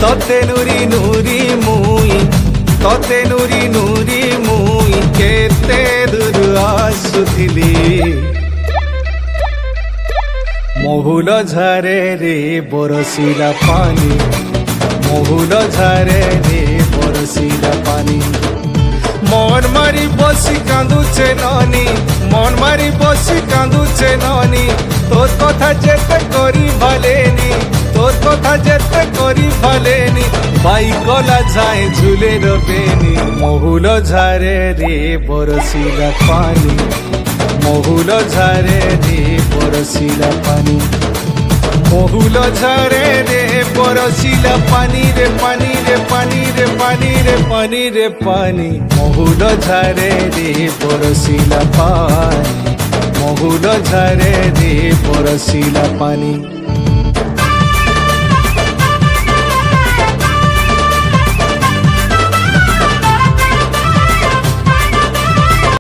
तोते नूरी नूरी मुई तोते नूरी नूरी मुई केते दूर आसुथिली महुल झारे रे बरसिला पानी महुल झारे रे बरसिला पानी मन मारी बसी कांदुचे नानी मन मारी बसी कांदुचे नानी तोर कथा जेते करी भालेनी तोर कथा जेते करी भालेनी बाई कला जाए झूले रबेनी महुल झारे रे बरसिला पानी महुल झारे रे बरसिला पानी महुल झारे रे बरसिला पानी रे पानी रे पानी रे पानी रे पानी रे पानी महुल झारे रे बरसिला पानी महुल झारे रे बरसिला पानी।